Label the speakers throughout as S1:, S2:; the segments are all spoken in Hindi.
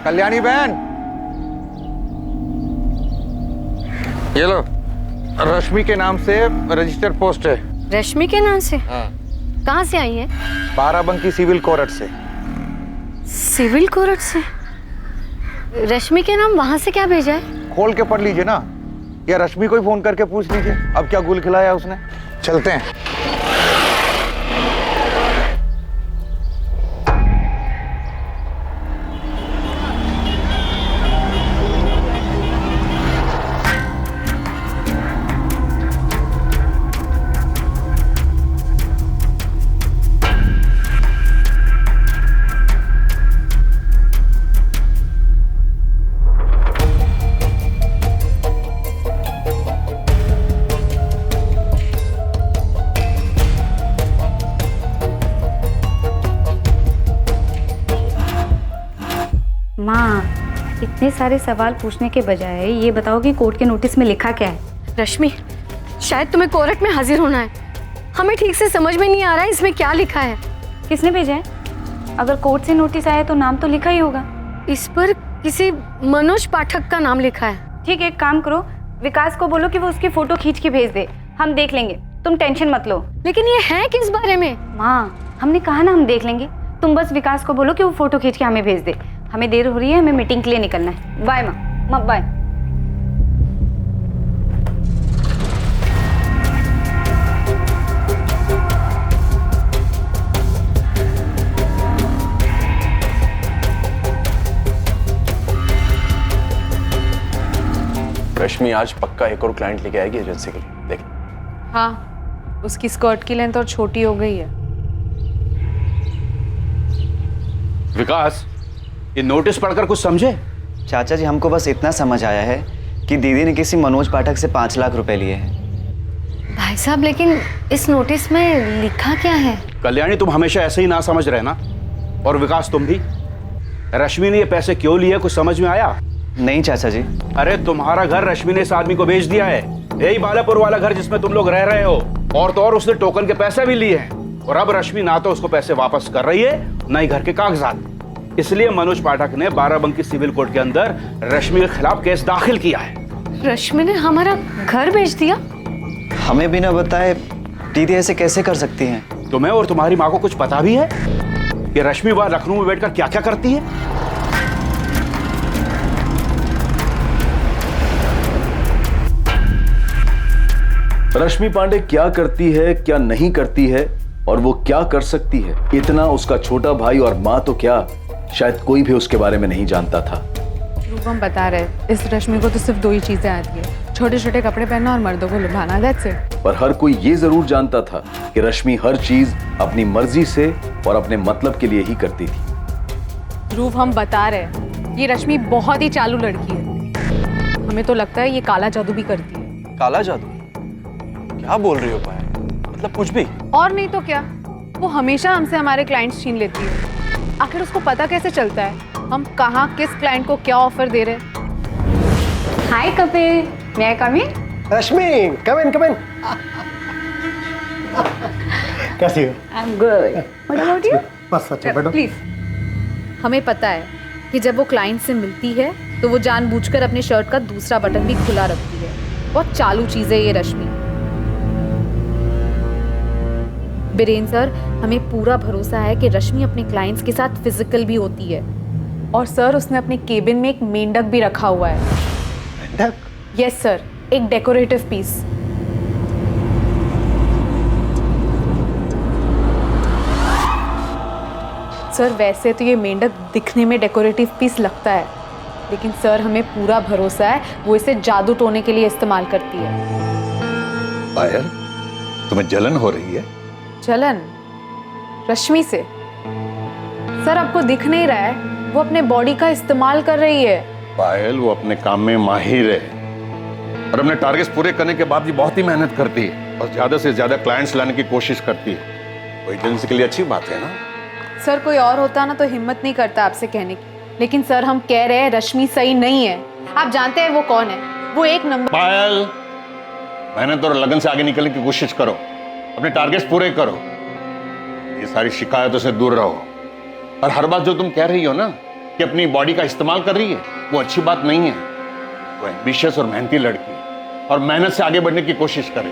S1: कल्याणी बहन, ये लो, रश्मि के नाम से रजिस्टर पोस्ट है।
S2: रश्मि के नाम से?
S1: हाँ।
S2: कहाँ से आई है?
S1: बाराबंकी सिविल कोर्ट से।
S2: सिविल कोर्ट से? रश्मि के नाम वहां से क्या भेजा है?
S1: खोल के पढ़ लीजिए ना, या रश्मि को ही फोन करके पूछ लीजिए अब क्या गुल खिलाया उसने। चलते हैं।
S3: माँ, इतने सारे सवाल पूछने के बजाय ये बताओ कि कोर्ट के नोटिस में लिखा क्या है?
S2: रश्मि, शायद तुम्हें कोर्ट में हाजिर होना है। हमें ठीक से समझ में नहीं आ रहा है इसमें क्या लिखा है।
S3: किसने भेजा है? अगर कोर्ट से नोटिस आया तो नाम तो लिखा ही होगा।
S2: इस पर किसी मनोज पाठक का नाम लिखा है।
S3: ठीक है, एक काम करो, विकास को बोलो कि वो उसकी फोटो खींच के भेज दे, हम देख लेंगे, तुम टेंशन मत लो।
S2: लेकिन ये है किस बारे में?
S3: माँ, हमने कहा ना हम देख लेंगे, तुम बस विकास को बोलो कि वो फोटो खींच के हमें भेज दे। हमें देर हो रही है, हमें मीटिंग के लिए निकलना है। बाय माँ, बाय।
S4: रश्मि आज पक्का एक और क्लाइंट लेके आएगी एजेंसी के लिए, देख।
S5: हाँ, उसकी स्कर्ट की लेंथ और छोटी हो गई है।
S6: विकास, ये नोटिस पढ़कर कुछ समझे?
S7: चाचा जी, हमको बस इतना समझ आया है कि दीदी ने किसी मनोज पाठक से 5 लाख रुपए लिए हैं।
S2: भाई साहब, लेकिन इस नोटिस में लिखा क्या है?
S6: कल्याणी, तुम हमेशा ऐसे ही ना समझ रहे ना, और विकास तुम भी। रश्मि ने ये पैसे क्यों लिए, कुछ समझ में आया?
S7: नहीं चाचा जी।
S6: अरे तुम्हारा घर रश्मि ने इस आदमी को बेच दिया है, यही बालापुर वाला घर जिसमें तुम लोग रह रहे हो। और तो और उसने टोकन के पैसे भी लिए हैं, और अब रश्मि ना तो उसको पैसे वापस कर रही है, ना ही घर के कागजात। इसलिए मनोज पाठक ने बाराबंकी सिविल कोर्ट के अंदर रश्मि के खिलाफ केस दाखिल किया है।
S2: रश्मि ने हमारा घर बेच दिया?
S7: हमें बिना बताए दीदी ऐसे कैसे कर सकती हैं?
S6: तुम्हें और तुम्हारी माँ को कुछ पता भी है कि रश्मि वहां लखनऊ में बैठकर क्या क्या करती है?
S8: रश्मि पांडे क्या करती है, क्या नहीं करती है, और वो क्या कर सकती है, इतना उसका छोटा भाई और माँ तो क्या, शायद कोई भी उसके बारे में नहीं जानता था।
S5: रूप, हम बता रहे, इस रश्मि को तो सिर्फ 2 ही चीजें आती है, छोटे छोटे कपड़े पहनना और मर्दों को लुभाना। That's it.
S8: पर हर कोई ये जरूर जानता था कि रश्मि हर चीज अपनी मर्जी से और अपने मतलब के लिए ही करती थी।
S5: रूप, हम बता रहे, ये रश्मि बहुत ही चालू लड़की है। हमें तो लगता है ये काला जादू भी करती है।
S4: काला जादू? क्या बोल रही हो पायल? मतलब कुछ भी?
S5: और नहीं तो क्या, वो हमेशा हमसे हमारे क्लाइंट्स छीन लेती है। आखिर उसको पता कैसे चलता है हम कहाँ किस क्लाइंट को क्या ऑफर दे रहे हैं?
S3: हाय Kapil, may I come in?
S9: Rashmi, come in, come in. कैसी हो?
S3: I'm good. What about you?
S9: बस अच्छा, बैठो।
S5: प्लीज। हमें पता है कि जब वो क्लाइंट से मिलती है तो वो जानबूझकर अपने शर्ट का दूसरा बटन भी खुला रखती है। बहुत चालू चीज है ये रश्मि। बीरेन सर, हमें पूरा भरोसा है कि रश्मि अपने क्लाइंट्स के साथ फिजिकल भी होती है। और सर, उसने अपने केबिन में एक मेंढक भी रखा हुआ है।
S9: मेंढक?
S5: यस सर, एक डेकोरेटिव पीस। सर, वैसे तो ये मेंढक दिखने में डेकोरेटिव पीस लगता है, लेकिन सर हमें पूरा भरोसा है वो इसे जादू टोने के लिए इस्तेमाल करती है।
S10: पायल, तुम्हें जलन हो रही है?
S5: जलन? रश्मि से? सर, आपको दिख नहीं रहा है, वो अपने बॉडी का इस्तेमाल कर रही है।
S10: पायल, वो अपने काम में माहिर है और अपने टारगेट्स पूरे करने के बाद भी बहुत ही मेहनत करती है और ज्यादा से ज्यादा क्लाइंट्स लाने की कोशिश करती है। वो एजेंसी के लिए अच्छी बात है ना?
S5: सर, कोई और होता ना तो हिम्मत नहीं करता आपसे कहने की, लेकिन सर हम कह रहे हैं रश्मि सही नहीं है। आप जानते हैं वो कौन है? वो एक नंबर।
S10: पायल, मेहनत और लगन से आगे निकलने की कोशिश करो, अपने टारगेट्स पूरे करो, ये सारी शिकायतों से दूर रहो। और हर बात जो तुम कह रही हो ना, कि अपनी बॉडी का इस्तेमाल कर रही है, वो अच्छी बात नहीं है। वो एम्बिशियस और मेहनती लड़की है और मेहनत से आगे बढ़ने की कोशिश करे।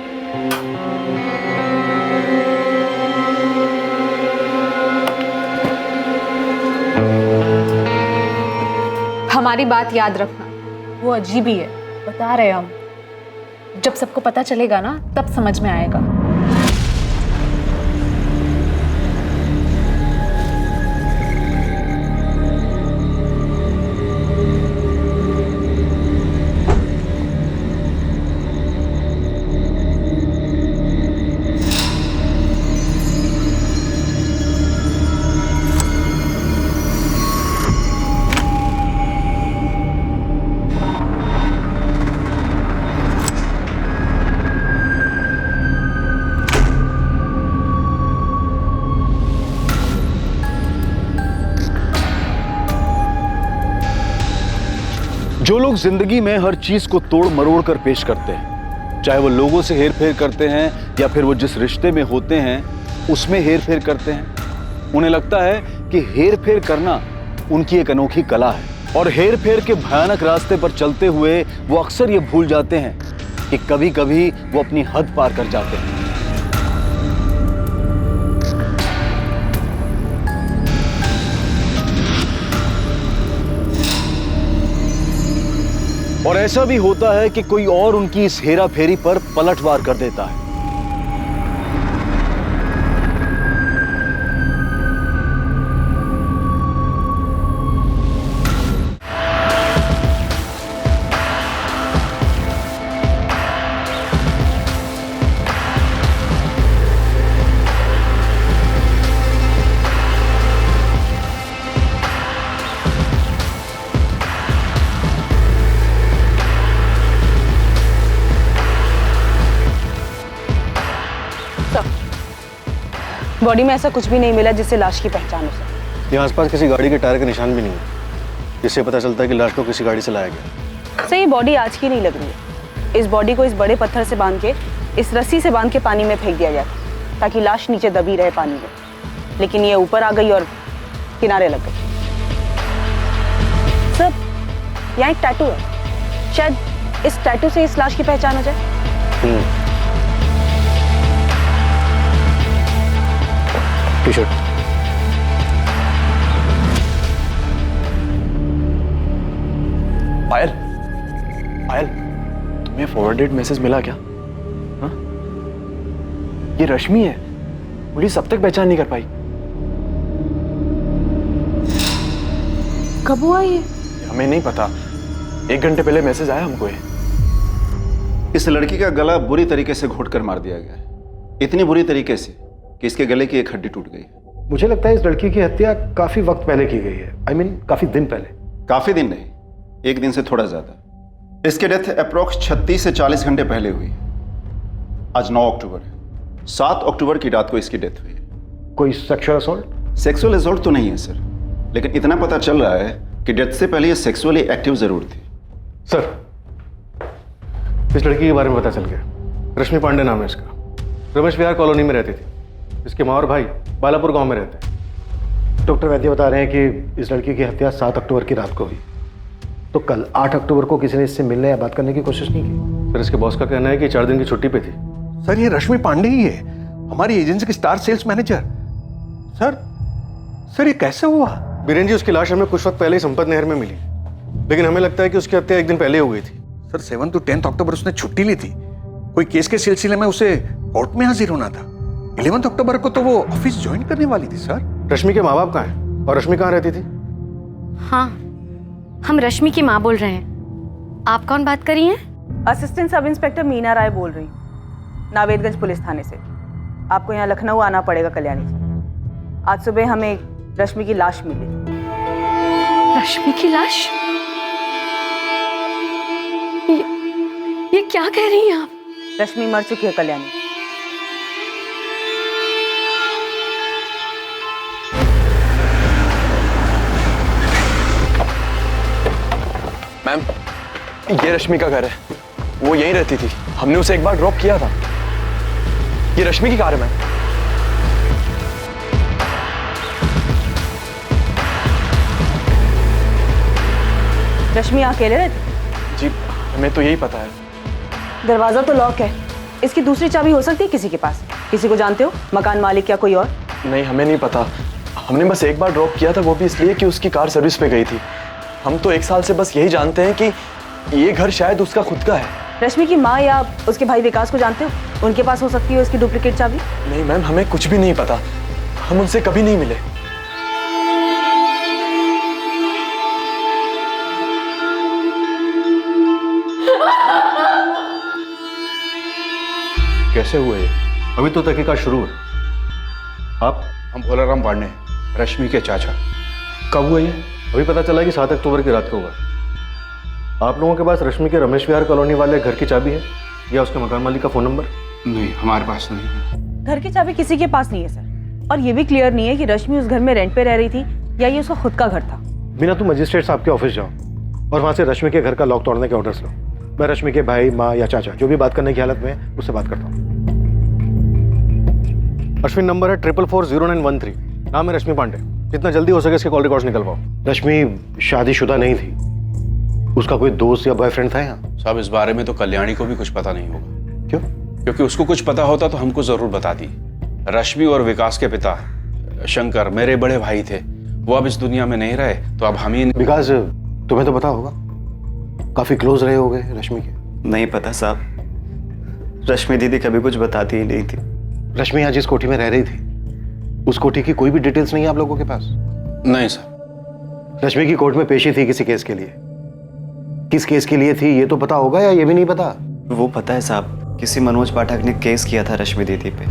S5: हमारी बात याद रखना, वो अजीब ही है, बता रहे हम। जब सबको पता चलेगा ना, तब समझ में आएगा।
S8: जो लोग जिंदगी में हर चीज को तोड़ मरोड़ कर पेश करते हैं, चाहे वो लोगों से हेर फेर करते हैं या फिर वो जिस रिश्ते में होते हैं उसमें हेर फेर करते हैं, उन्हें लगता है कि हेर फेर करना उनकी एक अनोखी कला है। और हेर फेर के भयानक रास्ते पर चलते हुए वो अक्सर ये भूल जाते हैं कि कभी कभी वो अपनी हद पार कर जाते हैं। और ऐसा भी होता है कि कोई और उनकी इस हेरा फेरी पर पलटवार कर देता है।
S11: बॉडी में ऐसा कुछ भी नहीं मिला जिससे लाश की पहचान हो सके।
S9: यहाँ आसपास किसी गाड़ी के टायर के निशान भी नहीं है, जिससे पता चलता है कि लाश को किसी गाड़ी से लाया गया।
S11: सर, ये बॉडी आज की नहीं लग रही है। इस बॉडी को इस बड़े पत्थर से बांध के, इस रस्सी से बांध के पानी में फेंक दिया गया ताकि लाश नीचे दबी रहे पानी में, लेकिन ये ऊपर आ गई और किनारे लग गई। सर, यहाँ एक टैटू है, शायद इस टैटू से इस लाश की पहचान हो जाए।
S9: टी-शर्ट।
S4: पायल, पायल, तुम्हें फॉरवर्डेड मैसेज मिला क्या? हाँ? ये रश्मि है। पुलिस अब तक पहचान नहीं कर पाई।
S11: कब हुआ ये?
S4: हमें नहीं पता, 1 घंटे पहले मैसेज आया हमको ये।
S8: इस लड़की का गला बुरी तरीके से घोट कर मार दिया गया है, इतनी बुरी तरीके से कि इसके गले की एक हड्डी टूट गई।
S9: मुझे लगता है इस लड़की की हत्या काफी वक्त पहले की गई है। I mean, काफी दिन पहले।
S8: काफी दिन नहीं, 1 दिन से थोड़ा ज्यादा। इसकी डेथ अप्रोक्स 36 से 40 घंटे पहले हुई। आज 9 अक्टूबर है, 7 अक्टूबर की रात को इसकी डेथ हुई।
S9: कोई सेक्सुअल असॉल्ट?
S8: सेक्सुअल असॉल्ट तो नहीं है सर, लेकिन इतना पता चल रहा है कि डेथ से पहले ये सेक्सुअली एक्टिव जरूर थी।
S9: सर, इस लड़की के बारे में पता चल गया। रश्मि पांडे नाम है इसका, रमेश विहार कॉलोनी में रहती थी। इसके माँ और भाई बालापुर गांव में रहते हैं। डॉक्टर वैद्य बता रहे हैं कि इस लड़की की हत्या 7 अक्टूबर की रात को हुई। तो कल 8 अक्टूबर को किसी ने इससे मिलने या बात करने की कोशिश नहीं की? सर, इसके बॉस का कहना है कि 4 दिन की छुट्टी पे थी।
S1: सर, ये रश्मि पांडे ही है, हमारी एजेंसी की स्टार सेल्स मैनेजर। सर ये कैसे हुआ?
S9: बीरेन जी, उसकी लाश हमें कुछ वक्त पहले ही संपत नहर में मिली, लेकिन हमें लगता है कि उसकी हत्या 1 दिन पहले हो गई थी।
S1: सर, 7 to 10 अक्टूबर उसने छुट्टी ली थी। कोई केस के सिलसिले में उसे कोर्ट में हाजिर होना था। 11 अक्टूबर को तो वो ऑफिस ज्वाइन करने वाली थी। सर,
S9: रश्मि के माँ बाप कहाँ हैं और रश्मि कहाँ रहती थी?
S2: हाँ, हम रश्मि की माँ बोल रहे हैं। आप कौन बात कर रही हैं?
S11: असिस्टेंट सब इंस्पेक्टर मीना राय बोल रही हूँ, नावेदगंज पुलिस थाने से। आपको यहाँ लखनऊ आना पड़ेगा कल्याणी जी। आज सुबह हमें रश्मि की लाश मिली।
S2: रश्मि की लाश? ये क्या कह रही हैं आप?
S11: रश्मि मर चुकी है कल्याणी।
S4: मैम, ये रश्मि का घर है, वो यहीं रहती थी। हमने उसे एक बार ड्रॉप किया था। ये रश्मि की कार है मैम।
S11: रश्मि यहाँ अकेले रहती?
S4: जी हमें तो यही पता है।
S11: दरवाजा तो लॉक है, इसकी दूसरी चाबी हो सकती है किसी के पास? किसी को जानते हो, मकान मालिक या कोई और?
S4: नहीं हमें नहीं पता, हमने बस एक बार ड्रॉप किया था, वो भी इसलिए कि उसकी कार सर्विस पे गई थी। हम तो 1 साल से बस यही जानते हैं कि ये घर शायद उसका खुद का है।
S11: रश्मि की माँ या उसके भाई विकास को जानते हो? उनके पास हो सकती है उसकी डुप्लीकेट चाबी?
S4: नहीं मैम, हमें कुछ भी नहीं पता, हम उनसे कभी नहीं मिले।
S6: कैसे हुए ये?
S9: अभी तो तहकीकात शुरू है। आप?
S6: हम भोलाराम पांडे, रश्मि के चाचा। कब हुए ये?
S9: अभी पता चला कि 7 अक्टूबर की रात को हुआ। आप लोगों के पास रश्मि के रमेश विहार कॉलोनी वाले घर की चाबी है या उसके मकान मालिक का फोन नंबर?
S6: नहीं हमारे पास नहीं है।
S11: घर की चाबी किसी के पास नहीं है सर, और ये भी क्लियर नहीं है कि रश्मि उस घर में रेंट पे रह रही थी या ये उसका खुद का घर था।
S9: बिना तुम मजिस्ट्रेट साहब के ऑफिस जाओ और वहां से रश्मि के घर का लॉक तोड़ने के ऑर्डर्स लो। मैं रश्मि के भाई, माँ या चाचा जो भी बात करने की हालत में है उससे बात करता हूँ। अश्विन नंबर है 44400913। नाम है रश्मि पांडे। जितना जल्दी हो सके इसके कॉल रिकॉर्ड्स निकलवाओ। रश्मि शादीशुदा नहीं थी, उसका कोई दोस्त या बॉयफ्रेंड था यहाँ?
S6: साहब इस बारे में तो कल्याणी को भी कुछ पता नहीं होगा।
S9: क्यों?
S6: क्योंकि उसको कुछ पता होता तो हमको जरूर बताती। रश्मि और विकास के पिता शंकर मेरे बड़े भाई थे, वो अब इस दुनिया में नहीं रहे, तो अब हम ही।
S9: विकास तुम्हें तो पता होगा, काफी क्लोज रहे होगे रश्मि के।
S7: नहीं पता साहब, रश्मि दीदी कभी कुछ बताती ही नहीं थी।
S9: रश्मि यहाँ जिस कोठी में रह रही थी उस कोठी की कोई भी डिटेल्स नहीं है आप लोगों के पास?
S6: नहीं सर।
S9: रश्मि की कोर्ट में पेशी थी किसी केस के लिए, किस केस के लिए थी ये तो पता होगा या ये भी नहीं पता?
S7: वो पता है साहब, किसी मनोज पाठक ने केस किया था रश्मि दीदी पे।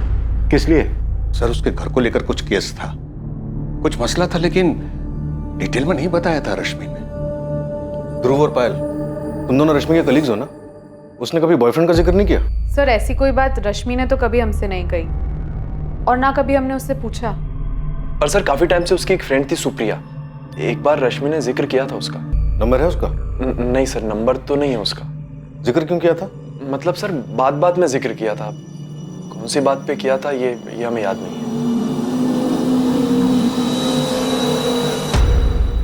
S9: किस लिए?
S1: सर उसके घर को लेकर कुछ केस था, कुछ मसला था, लेकिन डिटेल में नहीं बताया था रश्मि ने।
S9: ध्रुव और पायल, तुम दोनों रश्मि के कलीग्स हो ना? उसने कभी बॉयफ्रेंड का जिक्र नहीं किया?
S5: सर ऐसी कोई बात रश्मि ने तो कभी हमसे नहीं कही, और ना कभी हमने उससे पूछा।
S4: पर सर काफी टाइम से उसकी एक फ्रेंड थी सुप्रिया, एक बार रश्मि ने जिक्र किया था उसका।
S9: नंबर है उसका?
S4: नहीं सर, नंबर तो नहीं है उसका।
S9: जिक्र क्यों किया था?
S4: मतलब सर बात में जिक्र किया था, कौन सी बात पे किया था ये हमें याद नहीं है।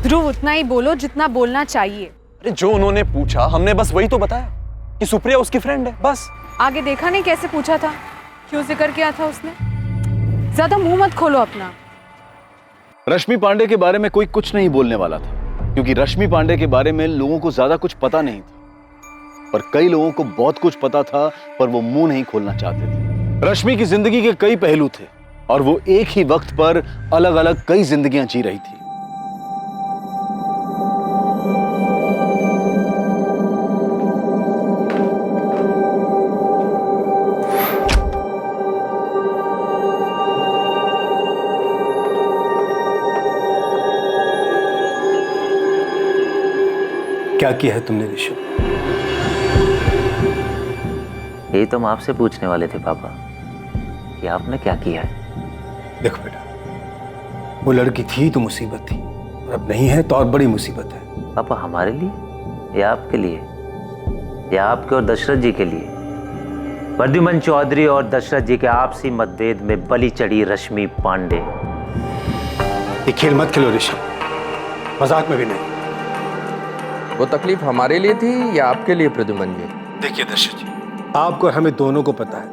S5: ध्रुव उतना ही बोलो जितना बोलना चाहिए।
S4: अरे जो उन्होंने पूछा हमने बस वही तो बताया कि सुप्रिया उसकी फ्रेंड है, बस।
S5: आगे देखा नहीं कैसे पूछा था, क्यों जिक्र किया था उसने? ज्यादा मुंह मत खोलो अपना।
S8: रश्मि पांडे के बारे में कोई कुछ नहीं बोलने वाला था, क्योंकि रश्मि पांडे के बारे में लोगों को ज्यादा कुछ पता नहीं था, पर कई लोगों को बहुत कुछ पता था, पर वो मुंह नहीं खोलना चाहते थे। रश्मि की जिंदगी के कई पहलू थे और वो एक ही वक्त पर अलग अलग कई जिंदगियां जी रही थी।
S9: क्या किया है तुमने ऋषभ?
S12: यही तो हम आपसे पूछने वाले थे पापा, कि आपने क्या किया है।
S9: देखो बेटा, वो लड़की थी तो मुसीबत थी, और अब नहीं है तो और बड़ी मुसीबत है।
S12: पापा हमारे लिए या आपके लिए, या आपके और दशरथ जी के लिए? प्रद्युमन चौधरी और दशरथ जी के आपसी मतभेद में बलि चढ़ी रश्मि पांडे।
S9: ये खेल मत खेलो ऋषभ, मजाक में भी नहीं।
S13: वो तकलीफ हमारे लिए थी या आपके लिए प्रद्युमन जी?
S9: देखिए दशरथ जी, आपको और हमें दोनों को पता है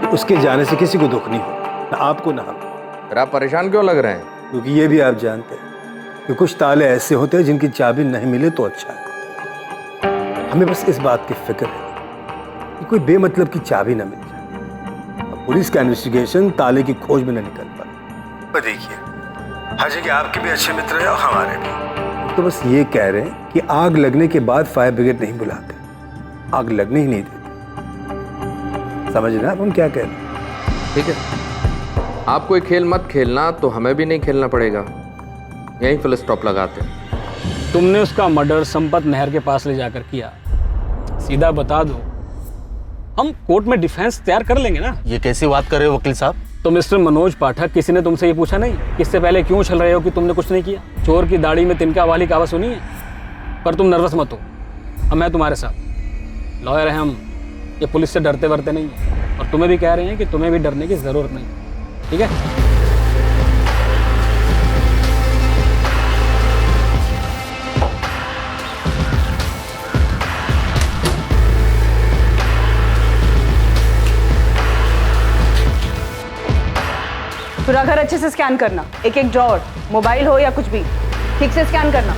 S9: कि उसके जाने से किसी को दुख नहीं हो, ना आपको ना हमें।
S13: फिर आप परेशान क्यों लग रहे हैं?
S9: क्योंकि ये भी आप जानते हैं कि कुछ ताले ऐसे होते हैं जिनकी चाबी नहीं मिले तो अच्छा है। हमें बस इस बात की फिक्र है कि कोई बेमतलब की चाबी ना मिल जाए और पुलिस का इन्वेस्टिगेशन ताले की खोज में न निकल पाए। देखिए हाजी के आपके भी अच्छे मित्र हैं और हमारे भी, तो बस ये कह रहे हैं कि आग लगने के बाद फायर ब्रिगेड नहीं बुलाते, आग लगने ही नहीं देते। समझ रहे हैं आप हम क्या कह रहे हैं?
S13: ठीक है, आप कोई खेल मत खेलना तो हमें भी नहीं खेलना पड़ेगा, यहीं फुल स्टॉप लगाते हैं।
S14: तुमने उसका मर्डर संपत नहर के पास ले जाकर किया। सीधा बता दो, हम कोर्ट में डिफेंस तैयार कर लेंगे ना।
S15: ये कैसी बात कर रहे हो वकील साहब?
S14: तो मिस्टर मनोज पाठक, किसी ने तुमसे ये पूछा नहीं कि इससे पहले क्यों उछल रहे हो कि तुमने कुछ नहीं किया? चोर की दाढ़ी में तिनका वाली कहावत सुनी है? पर तुम नर्वस मत हो, अब मैं तुम्हारे साथ लॉयर हैं हम, ये पुलिस से डरते वरते नहीं है, और तुम्हें भी कह रहे हैं कि तुम्हें भी डरने की जरूरत नहीं, ठीक है?
S11: पूरा घर अच्छे से स्कैन करना, एक एक ड्रॉअर, मोबाइल हो या कुछ भी, ठीक से स्कैन करना।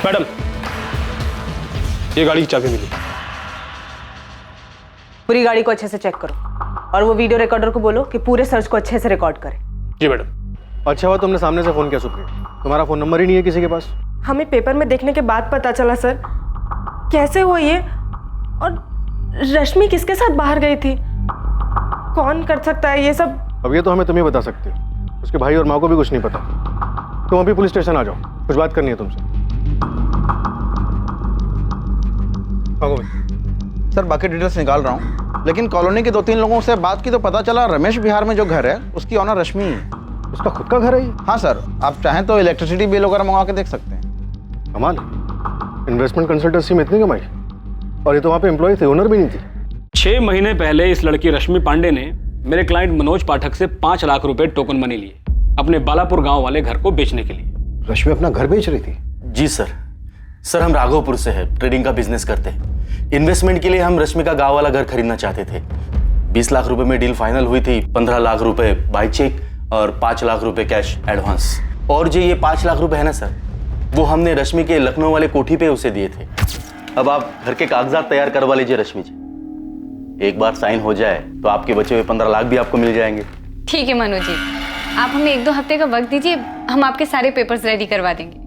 S9: मैडम, ये गाड़ी की चाबी मिली।
S11: पूरी गाड़ी को अच्छे से चेक करो और वो वीडियो रिकॉर्डर को बोलो कि पूरे सर्च को अच्छे से रिकॉर्ड करे।
S9: जी मैडम। अच्छा हुआ तुमने सामने से फोन किया सुप्रीम, तुम्हारा फोन नंबर ही नहीं है किसी के पास।
S15: हमें पेपर में देखने के बाद पता चला सर। कैसे हुआ ये? और रश्मि किसके साथ बाहर गई थी? कौन कर सकता है ये सब?
S9: अब ये तो हमें तुम ही बता सकते हो, उसके भाई और माँ को भी कुछ नहीं पता। तुम अभी पुलिस स्टेशन आ जाओ, कुछ बात करनी है तुमसे।
S16: सर बाकी डिटेल्स निकाल रहा हूँ, लेकिन कॉलोनी के 2-3 लोगों से बात की तो पता चला रमेश विहार में जो घर है उसकी ऑनर रश्मि है।
S9: उसका खुद का घर है?
S16: हाँ सर, आप चाहें तो इलेक्ट्रिसिटी बिल वगैरह मंगवा के देख सकते हैं।
S9: कमाल, इन्वेस्टमेंट कंसल्टेंसी में इतनी कमाई, और ये तो वहाँ पे एम्प्लॉय थे, ओनर भी नहीं थी।
S14: 6 महीने पहले इस लड़की रश्मि पांडे ने मेरे क्लाइंट मनोज पाठक से 5 लाख रुपए टोकन मनी लिए अपने बालापुर गांव वाले घर को बेचने के लिए।
S9: रश्मि अपना घर बेच रही थी?
S4: जी सर। सर हम राघवपुर से है, ट्रेडिंग का बिजनेस करते हैं। इन्वेस्टमेंट के लिए हम रश्मि का गांव वाला घर खरीदना चाहते थे। 20 लाख रुपए में डील फाइनल हुई थी, 15 लाख रुपए बाय चेक और 5 लाख रुपए कैश एडवांस। और जो ये 5 लाख रुपए है ना सर, वो हमने रश्मि के लखनऊ वाले कोठी पे उसे दिए थे। अब आप घर के कागजात तैयार करवा लीजिए रश्मि जी, एक बार साइन हो जाए तो आपके बचे हुए 15 लाख भी आपको मिल जाएंगे।
S3: ठीक है मनोज जी, आप हमें 1-2 हफ्ते का वक्त दीजिए, हम आपके सारे पेपर्स रेडी करवा देंगे।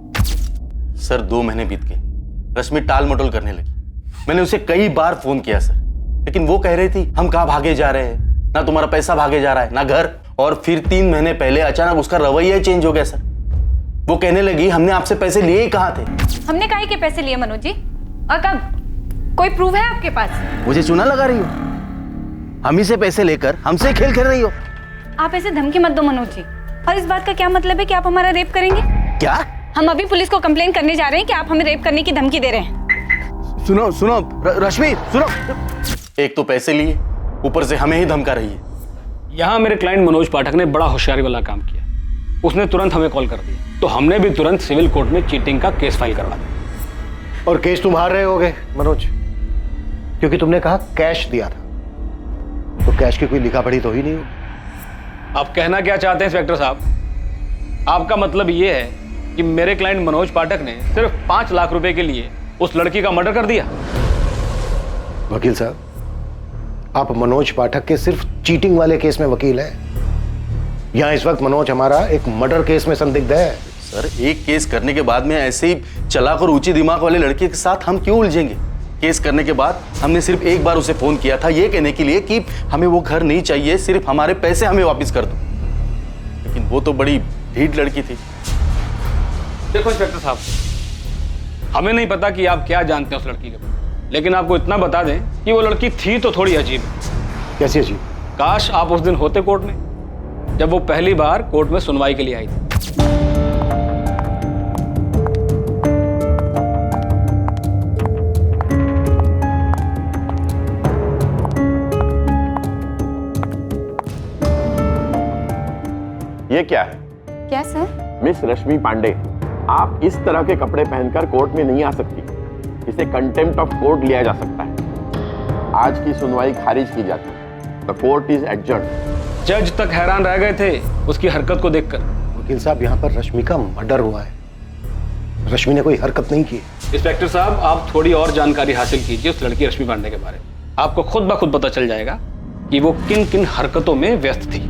S4: सर 2 महीने बीत गए, रश्मि टाल मटोल करने लगी। मैंने उसे कई बार फोन किया सर, लेकिन वो कह रही थी हम कहाँ भागे जा रहे हैं, ना तुम्हारा पैसा भागे जा रहा है ना घर। और फिर 3 महीने पहले अचानक उसका रवैया चेंज हो गया सर। वो कहने लगी हमने आपसे पैसे लिए ही कहाँ थे।
S3: हमने काहे के पैसे लिए मनोज जी, और कब? कोई प्रूफ है आपके पास?
S16: मुझे चूना लगा रही हो? हम ही से पैसे लेकर हमसे खेल खेल रही हो?
S3: आप ऐसे धमकी मत दो मनोज जी। और इस बात का क्या मतलब है कि आप हमारा रेप करेंगे?
S16: क्या?
S3: हम अभी पुलिस को कंप्लेन करने जा रहे हैं कि आप हमें रेप करने की धमकी दे रहे हैं।
S16: सुनो सुनो रश्मि सुनो।
S4: एक तो पैसे लिए, ऊपर से हमें ही धमका रही है।
S14: यहाँ मेरे क्लाइंट मनोज पाठक ने बड़ा होशियारी वाला काम किया। उसने तुरंत हमें कॉल कर दिया, तो हमने भी तुरंत सिविल कोर्ट में चीटिंग का केस फाइल करवा दिया।
S9: और केस तुम हार रहे होगे मनोज, क्योंकि तुमने कहा कैश दिया था, तो कैश की कोई लिखा पढ़ी तो ही नहीं होगी।
S14: आप कहना क्या चाहते हैं इंस्पेक्टर साहब? आपका मतलब ये है कि मेरे क्लाइंट मनोज पाठक ने सिर्फ 5 लाख रुपए के लिए उस लड़की का मर्डर कर दिया?
S9: वकील साहब, आप मनोज पाठक के सिर्फ चीटिंग वाले केस में वकील हैं। यहाँ इस वक्त मनोज हमारा एक मर्डर केस में संदिग्ध है।
S4: सर एक केस करने के बाद में ऐसे ही चालाक और ऊंची दिमाग वाले लड़के के साथ हम क्यों उलझेंगे? केस करने के बाद हमने सिर्फ एक बार उसे फोन किया था ये कहने के लिए कि हमें वो घर नहीं चाहिए, सिर्फ हमारे पैसे हमें वापस कर दो। लेकिन वो तो बड़ी ढीठ लड़की थी।
S14: देखो इंस्पेक्टर साहब, हमें नहीं पता कि आप क्या जानते हैं उस लड़की के बारे में, लेकिन आपको इतना बता दें कि वो लड़की थी तो थोड़ी अजीब।
S9: कैसी अजीब?
S14: काश आप उस दिन होते कोर्ट में, जब वो पहली बार कोर्ट में सुनवाई के लिए आई थी।
S17: ये क्या है?
S3: क्या सर?
S17: मिस रश्मि पांडे, आप इस तरह के कपड़े पहनकर कोर्ट में नहीं आ सकती। इसे कंटेम्प्ट ऑफ कोर्ट लिया जा सकता है। आज की सुनवाई खारिज की जाती है। The court is adjourned.
S14: जज तक हैरान रह गए थे उसकी हरकत को देखकर।
S9: वकील साहब, यहाँ पर रश्मि का मर्डर हुआ है, रश्मि ने कोई हरकत नहीं की।
S14: इंस्पेक्टर साहब, आप थोड़ी और जानकारी हासिल कीजिए उस लड़की रश्मि पांडे के बारे में। आपको खुद ब खुद पता चल जाएगा कि वो किन किन हरकतों में व्यस्त थी।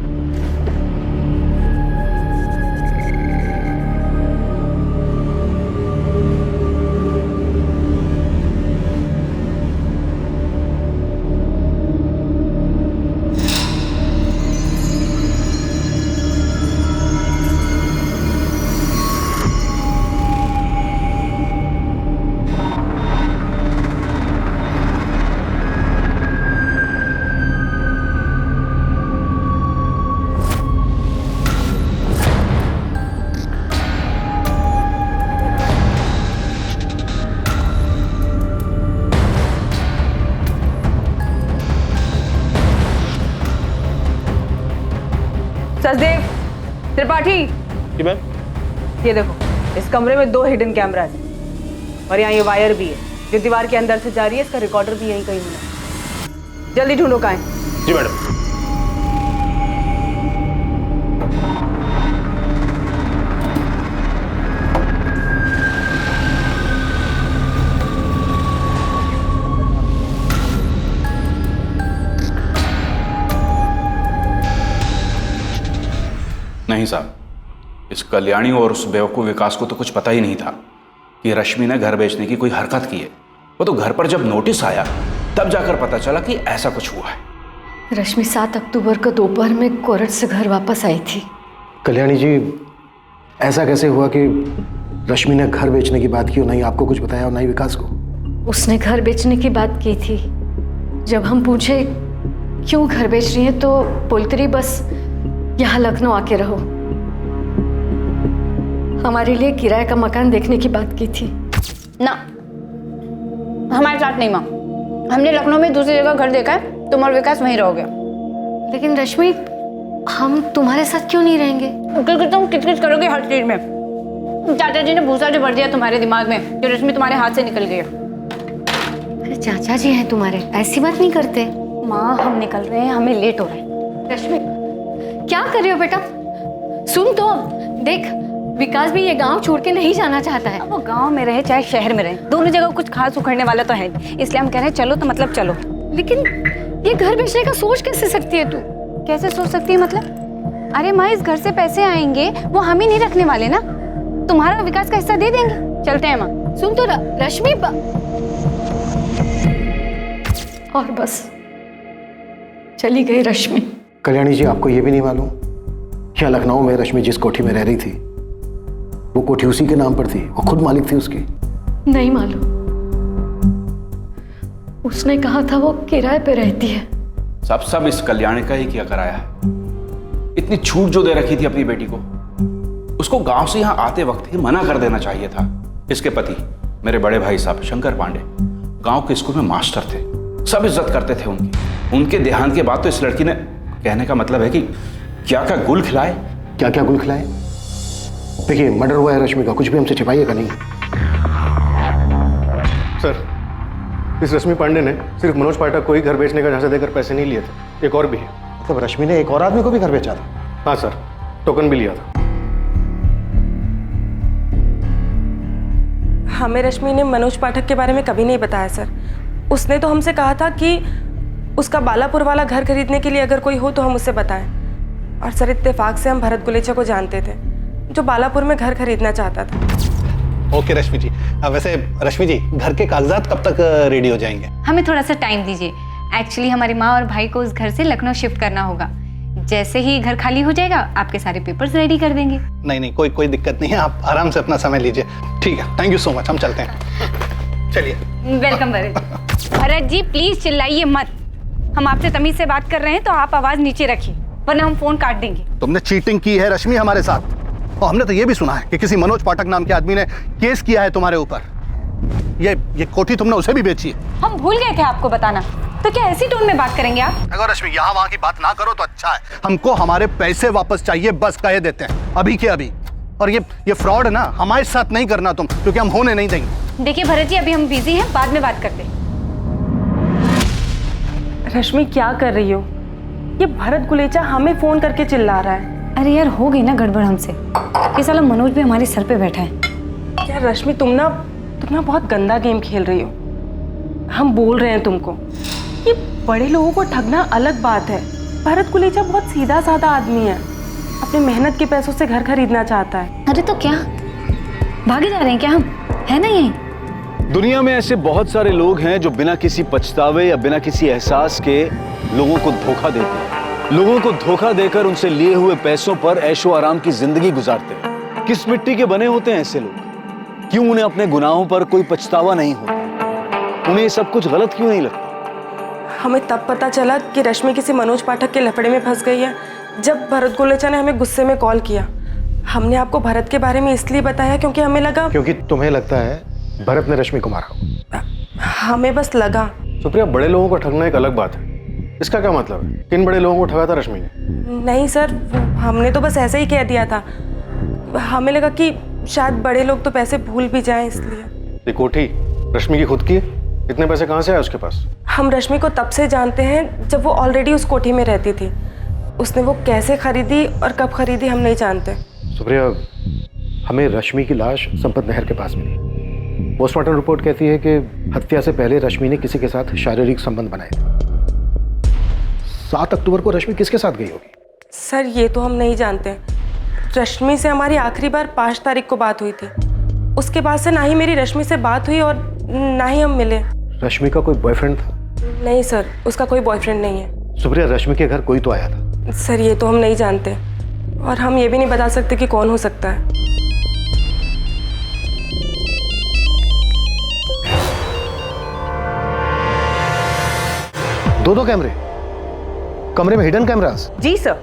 S11: सचदेव त्रिपाठी,
S9: जी मैम।
S11: ये देखो, इस कमरे में 2 हिडन कैमरास हैं और यहाँ ये वायर भी है जो दीवार के अंदर से जा रही है। इसका रिकॉर्डर भी यहीं कहीं मिला। जल्दी ढूंढो कहाँ है।
S6: जी मैडम। नहीं साहब, इस कल्याणी और उस बेवकूफ विकास को तो कुछ पता ही नहीं था कि रश्मि ने घर बेचने की कोई हरकत की है। वो तो घर पर जब नोटिस आया तब जाकर पता चला कि ऐसा कुछ हुआ है।
S2: रश्मि 7 अक्टूबर को दोपहर में कोरट से घर वापस आई थी।
S9: कल्याणी जी, ऐसा कैसे हुआ कि रश्मि ने घर बेचने की बात की और ना ही आपको कुछ बताया और ना ही विकास को?
S2: उसने घर बेचने की बात की थी। जब हम पूछे क्यों घर बेच रही है तो बोलती रही बस यहाँ लखनऊ आके रहो। हमारे लिए किराए का मकान देखने की बात की थी।
S3: ना, हमारे साथ नहीं माँ। हमने लखनऊ में दूसरी जगह घर देखा है, तुम और विकास वहीं रहोगे।
S2: लेकिन रश्मि, हम तुम्हारे साथ क्यों नहीं रहेंगे?
S3: क्योंकि तुम किचकिच करोगे हर चीज में। चाचा जी ने भूसा जो भर दिया तुम्हारे दिमाग में, जो रश्मि तुम्हारे हाथ से निकल गई है।
S2: चाचा जी हैं तुम्हारे, ऐसी बात नहीं करते।
S3: माँ, हम निकल रहे हैं, हमें लेट हो रहा है।
S2: रश्मि, क्या कर रहे हो बेटा? सुन तो, देख विकास भी ये गांव छोड़ के नहीं जाना चाहता है।
S3: वो गांव में रहे चाहे शहर में रहे, दोनों जगह कुछ खास उखड़ने वाला तो है, इसलिए हम कह रहे हैं चलो तो मतलब चलो।
S2: लेकिन ये घर बेचने का सोच कैसे सकती है तू?
S3: कैसे सोच सकती है मतलब? अरे माँ, इस घर से पैसे आएंगे वो हम ही नहीं रखने वाले ना, तुम्हारा विकास का हिस्सा दे देंगे। चलते हैं माँ।
S2: सुन तो रश्मि, और बस चली गई रश्मि।
S9: कल्याणी जी, आपको ये भी नहीं मालूम क्या लखनऊ में रश्मि जिस कोठी में रह रही थी वो कोठी उसी के नाम पर थी, वो खुद मालिक थी उसकी?
S2: नहीं मालूम, उसने कहा था वो किराए पे रहती है।
S6: सब इस कल्याणी का ही किया कराया है। इतनी छूट जो दे रखी थी अपनी बेटी को, उसको गांव से यहाँ आते वक्त ही मना कर देना चाहिए था। इसके पति मेरे बड़े भाई साहब शंकर पांडे गांव के स्कूल में मास्टर थे, सब इज्जत करते थे उनकी। उनके देहांत के बाद तो इस लड़की ने, कहने का मतलब है कि क्या क्या गुल खिलाए।
S9: क्या क्या गुल खिलाए? देखिए, मर्डर हुआ है रश्मि का, कुछ भी हमसे छिपाइएगा नहीं।
S8: सर, इस रश्मि पांडे ने सिर्फ मनोज पाठक को ही घर बेचने का झांसा देकर पैसे नहीं लिए थे, एक और भी है।
S9: मतलब रश्मि ने एक और आदमी को भी घर बेचा था?
S8: हाँ सर, टोकन भी लिया था।
S15: हमें रश्मि ने मनोज पाठक के बारे में कभी नहीं बताया सर। उसने तो हमसे कहा था कि उसका बालापुर वाला घर खरीदने के लिए अगर कोई हो तो हम उसे बताएं। और सर, इत्तेफाक से हम भरत गुलेचा को जानते थे जो बालापुर में घर खरीदना चाहता था।
S18: ओके रश्मि जी, वैसे रश्मि जी, घर के कागजात कब तक रेडी हो जाएंगे?
S3: हमें थोड़ा सा टाइम दीजिए। एक्चुअली हमारी माँ और भाई को उस घर से लखनऊ शिफ्ट करना होगा। जैसे ही घर खाली हो जाएगा आपके सारे पेपर्स रेडी कर देंगे।
S18: नहीं, कोई दिक्कत नहीं है, आप आराम से अपना समय लीजिए। ठीक है, थैंक यू सो मच, हम चलते हैं। चलिए।
S3: वेलकम भरत जी, प्लीज चिल्लाइए मत। हम आपसे तमीज से बात कर रहे हैं तो आप आवाज नीचे रखिए, वरना हम फोन काट देंगे।
S18: तुमने चीटिंग की है रश्मि हमारे साथ, और हमने तो ये भी सुना है कि किसी मनोज पाठक नाम के आदमी ने केस किया है तुम्हारे ऊपर। ये कोठी तुमने उसे भी बेची है।
S3: हम भूल गए थे आपको बताना, तो क्या ऐसी टोन में बात करेंगे आप?
S18: अगर रश्मि यहाँ वहाँ की बात ना करो तो अच्छा है। हमको हमारे पैसे वापस चाहिए, बस कह देते हैं अभी के अभी। और ये फ्रॉड है ना, हमारे साथ नहीं करना तुम, क्योंकि हम होने नहीं देंगे।
S3: देखिए भरत जी, अभी हम बिजी हैं, बाद में बात करते हैं।
S15: रश्मि, क्या कर रही हो? ये भरत गुलेचा हमें फोन करके चिल्ला रहा है।
S3: अरे यार, हो गई ना गड़बड़ हमसे। ये साला मनोज भी हमारे सर पे बैठा है।
S15: यार रश्मि, तुम ना बहुत गंदा गेम खेल रही हो। हम बोल रहे हैं तुमको, ये बड़े लोगों को ठगना अलग बात है। भरत गुलेचा बहुत सीधा साधा आदमी है, अपने मेहनत के पैसों से घर खरीदना चाहता है।
S3: अरे तो क्या भागे जा रहे हैं क्या हम? है ना यही?
S8: दुनिया में ऐसे बहुत सारे लोग हैं जो बिना किसी पछतावे या बिना किसी एहसास के लोगों को धोखा देते हैं। लोगों को धोखा देकर उनसे लिए हुए पैसों पर ऐशो आराम की जिंदगी गुजारते हैं। किस मिट्टी के बने होते हैं ऐसे लोग? क्यों उन्हें अपने गुनाहों पर कोई पछतावा नहीं होता? उन्हें ये सब कुछ गलत क्यों नहीं लगता?
S15: हमें तब पता चला कि रश्मि किसी मनोज पाठक के लफड़े में फंस गई है जब भरत गुलेचा ने हमें गुस्से में कॉल किया। हमने आपको भरत के बारे में इसलिए बताया क्योंकि हमें लगा,
S9: क्योंकि तुम्हें लगता है भरत ने रश्मि को मारा।
S15: हमें बस लगा।
S8: सुप्रिया, बड़े लोगों को ठगना एक अलग बात है, इसका क्या मतलब है? किन बड़े लोगों को ठगा था रश्मि ने?
S15: नहीं सर, हमने तो बस ऐसे ही कह दिया था। हमें लगा कि शायद बड़े लोग तो पैसे भूल भी जाएं इसलिए।
S9: ये कोठी रश्मि की खुद की है? इतने पैसे कहाँ से आए उसके पास?
S15: हम रश्मि को तब से जानते हैं जब वो ऑलरेडी उस कोठी में रहती थी। उसने वो कैसे खरीदी और कब खरीदी हम नहीं जानते।
S9: सुप्रिया, हमें रश्मि की लाश संपत नहर के पास मिली। पोस्टमार्टम रिपोर्ट कहती है कि हत्या से पहले रश्मि ने किसी के साथ शारीरिक संबंध बनाए थे। 7 अक्टूबर को रश्मि किसके साथ गई होगी?
S15: सर ये तो हम नहीं जानते। रश्मि से हमारी आखिरी बार 5 तारीख को बात हुई थी। उसके बाद से ना ही मेरी रश्मि से बात हुई और ना ही हम मिले।
S9: रश्मि का कोई बॉयफ्रेंड था?
S15: नहीं सर, उसका कोई बॉयफ्रेंड नहीं है।
S9: सुप्रिया, रश्मि के घर कोई तो आया था।
S15: सर ये तो हम नहीं जानते और हम ये भी नहीं बता सकते कि कौन हो सकता है।
S9: दो कैमरे कमरे में, हिडन कैमरास?
S11: जी सर,